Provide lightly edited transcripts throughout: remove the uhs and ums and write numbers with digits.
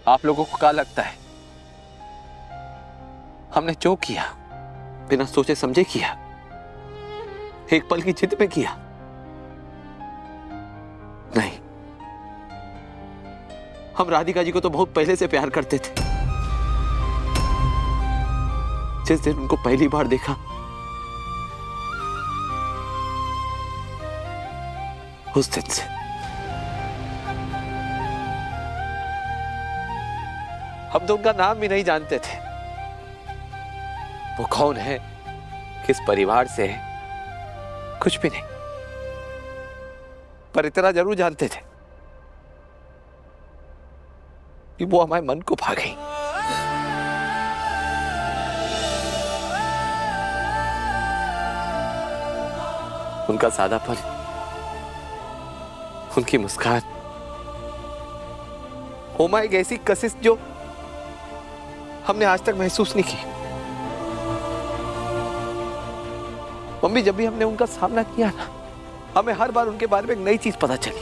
आप लोगों को क्या लगता है हमने जो किया बिना सोचे समझे किया, एक पल की जिद में किया? नहीं, हम राधिका जी को तो बहुत पहले से प्यार करते थे। जिस दिन उनको पहली बार देखा उस दिन से हम तो उनका नाम भी नहीं जानते थे। वो कौन है, किस परिवार से है, कुछ भी नहीं, पर इतना जरूर जानते थे कि वो हमारे मन को भा गई। उनका सादापन, उनकी मुस्कान, होमा एक ऐसी कशिश जो हमने आज तक महसूस नहीं की। मम्मी, जब भी हमने उनका सामना किया ना, हमें हर बार उनके बारे में एक नई चीज पता चली।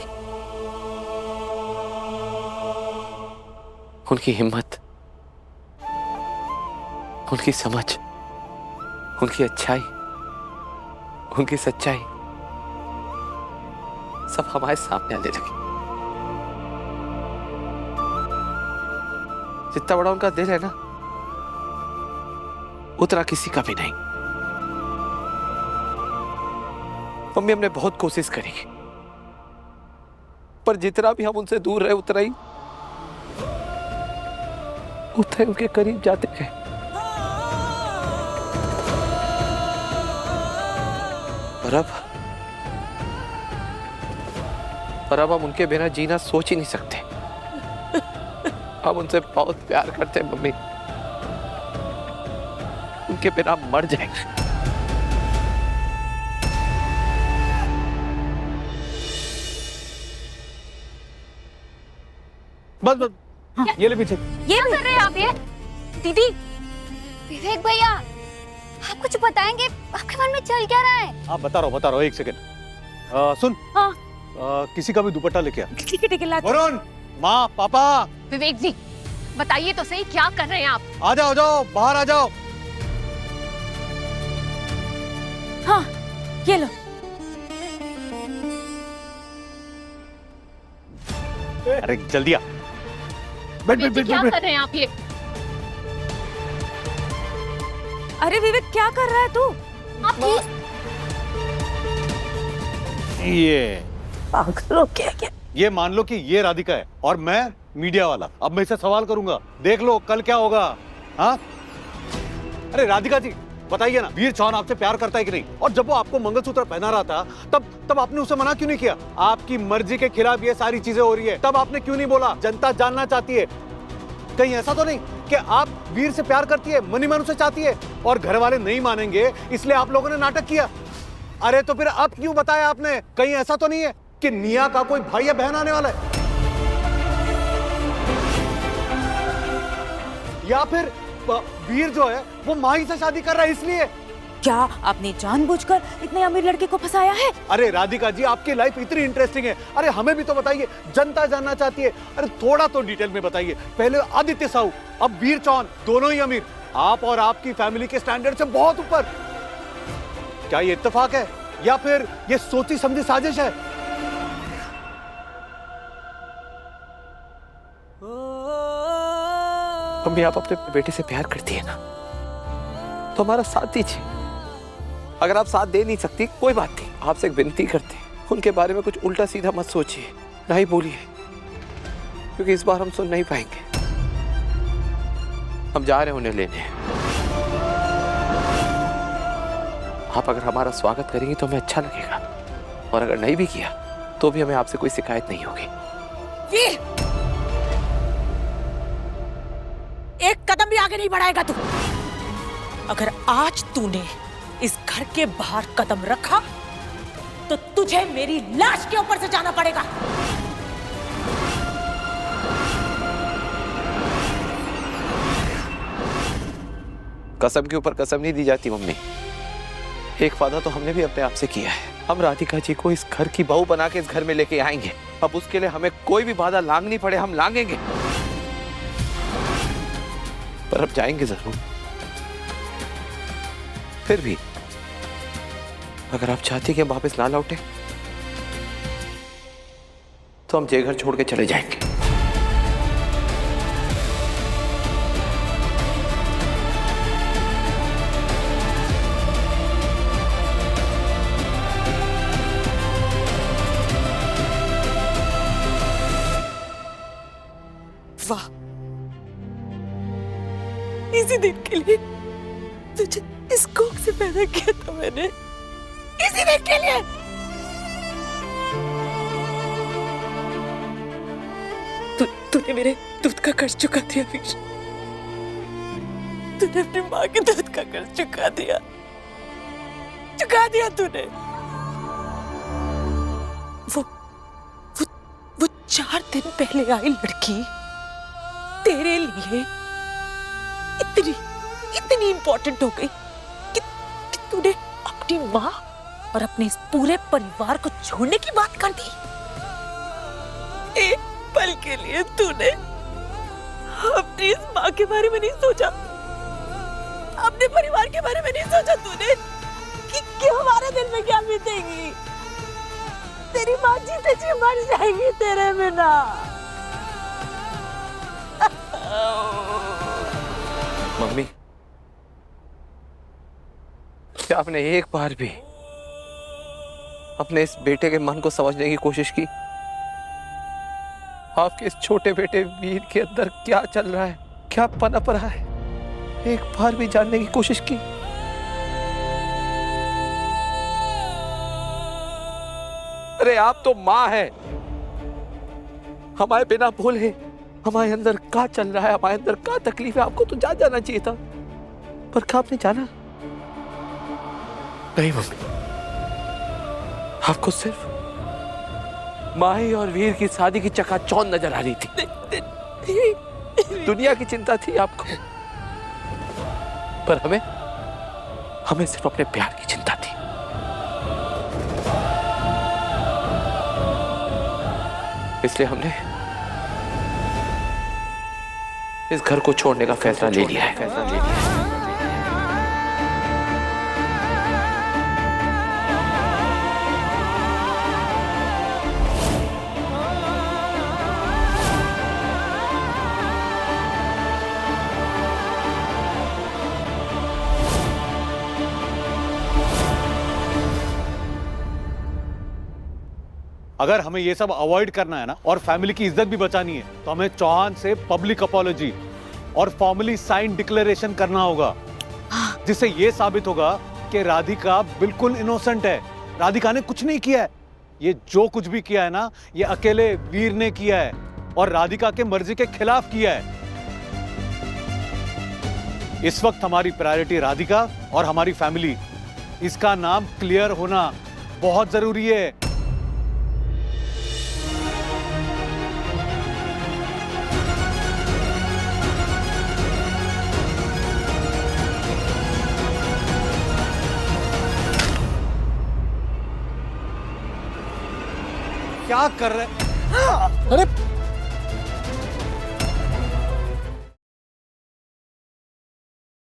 उनकी हिम्मत, उनकी समझ, उनकी अच्छाई, उनकी सच्चाई सब हमारे सामने आने लगी। जितना बड़ा उनका दिल है ना, उतना किसी का भी नहीं। मम्मी, हमने बहुत कोशिश करी, पर जितना भी हम उनसे दूर रहे उतना ही उनके करीब जाते गए। पर अब हम उनके बिना जीना सोच ही नहीं सकते। हम उनसे बहुत प्यार करते हैं मम्मी, उनके बिना मर जाएंगे। बस बस, ये ले पीछे। ये कर रहे हैं आप? ये दीदी, विवेक भैया, आप कुछ बताएंगे? आपके मन में चल क्या रहा है? हाँ बता रहा हूँ, एक सेकंड। सुन। हाँ। किसी का भी दुपट्टा लेके आ। ठीक है वरुण, माँ, पापा। विवेक जी, बताइए तो सही, क्या कर रहे हैं आप? आ जाओ, बाहर आ जाओ। हाँ, ये लो। अरे जल्दी आ। बैठ। क्या कर रहे हैं आप ये? अरे विवेक, क्या कर रहा है तू? आप ठीक? ये पागल हो क्या? ये मान लो कि ये राधिका है और मैं मीडिया वाला। अब मैं इसे सवाल करूंगा, देख लो कल क्या होगा। हाँ, अरे राधिका जी बताइए ना, वीर चौहान आपसे प्यार करता है कि नहीं? और जब वो आपको मंगलसूत्र पहना रहा था तब आपने उसे मना क्यों नहीं किया? आपकी मर्जी के खिलाफ ये सारी चीजें हो रही है, तब आपने क्यों नहीं बोला? जनता जानना चाहती है। कहीं ऐसा तो नहीं कि आप वीर से प्यार करती है, मनी मन उसे चाहती है और घर वाले नहीं मानेंगे इसलिए आप लोगों ने नाटक किया? अरे तो फिर अब क्यों बताया आपने? कहीं ऐसा तो नहीं है कि निया का कोई भाई या बहन आने वाला है, या फिर वीर जो है वो माही से शादी कर रहा है इसलिए? क्या आपने जानबूझकर इतने अमीर लड़के को फंसाया है? अरे राधिका जी, आपकी लाइफ इतनी इंटरेस्टिंग है, अरे हमें भी तो बताइए, जनता जानना चाहती है। अरे थोड़ा तो डिटेल में बताइए। पहले आदित्य साहू, अब वीर चौहान, दोनों ही अमीर, आप और आपकी फैमिली के स्टैंडर्ड से बहुत ऊपर। क्या ये इत्तेफाक है या फिर ये सोची समझी साजिश है? मम्मी, आप अपने बेटे से प्यार करती है ना, तो हमारा साथ दीजिए। अगर आप साथ दे नहीं सकती कोई बात नहीं, आपसे एक विनती करते हैं, उनके बारे में कुछ उल्टा सीधा मत सोचिए, नहीं बोलिए, क्योंकि इस बार हम सुन नहीं पाएंगे। हम जा रहे हैं उन्हें लेने। आप अगर हमारा स्वागत करेंगे तो हमें अच्छा लगेगा, और अगर नहीं भी किया तो भी हमें आपसे कोई शिकायत नहीं होगी। वीर, एक कदम भी आगे नहीं बढ़ाएगा तू। अगर आज तूने इस घर के बाहर कदम रखा तो तुझे मेरी लाश के ऊपर से जाना पड़ेगा। कसम के ऊपर कसम नहीं दी जाती मम्मी। एक वादा तो हमने भी अपने आप से किया है, हम राधिका जी को इस घर की बहू बना के इस घर में लेके आएंगे। अब उसके लिए हमें कोई भी बाधा लांघनी पड़े हम लांघेंगे। पर अब जाएंगे जरूर। फिर भी अगर आप चाहती कि हम वापस ना लौटे तो हम ये घर छोड़ के चले जाएंगे। वाह, इसी दिन के लिए तुझे इस कोख से पैदा किया था मैंने, इसी दिन के लिए। तूने मेरे दूध का कर्ज चुका दिया वीर। तूने अपनी माँ के दूध का कर्ज चुका दिया तूने। वो 4 दिन पहले आई लड़की तेरे लिए इतनी इंपॉर्टेंट हो गई कि तूने अपनी माँ और अपने इस पूरे परिवार को छोड़ने की बात कर दी। एक पल के लिए तूने अपनी इस माँ के बारे में नहीं सोचा, अपने परिवार के बारे में नहीं सोचा तूने कि हमारे दिल में क्या बीतेगी। तेरी माँ जीते जी मर जाएगी तेरे बिना। मम्मी, क्या आपने एक बार भी अपने इस बेटे के मन को समझने की कोशिश की? आपके इस छोटे बेटे वीर के अंदर क्या चल रहा है, क्या पनप रहा है, एक बार भी जानने की कोशिश की? अरे आप तो माँ है, हमारे बिना बोले हमारे अंदर क्या चल रहा है, हमारे अंदर क्या तकलीफ है, आपको तो जान जाना चाहिए था। पर क्या आपने जाना? नहीं मम्मी, आपको सिर्फ माही और वीर की शादी की चकाचौंध नजर आ रही थी। दुनिया की चिंता थी आपको, पर हमें सिर्फ अपने प्यार की चिंता थी। इसलिए हमने इस घर को छोड़ने का फैसला ले लिया है। अगर हमें ये सब अवॉइड करना है ना और फैमिली की इज्जत भी बचानी है तो हमें चौहान से पब्लिक अपॉलॉजी और फॉर्मली साइन डिक्लेरेशन करना होगा, जिससे ये साबित होगा कि राधिका बिल्कुल इनोसेंट है। राधिका ने कुछ नहीं किया है, ये जो कुछ भी किया है ना ये अकेले वीर ने किया है और राधिका के मर्जी के खिलाफ किया है। इस वक्त हमारी प्रायोरिटी राधिका और हमारी फैमिली, इसका नाम क्लियर होना बहुत जरूरी है। क्या कर रहे? अरे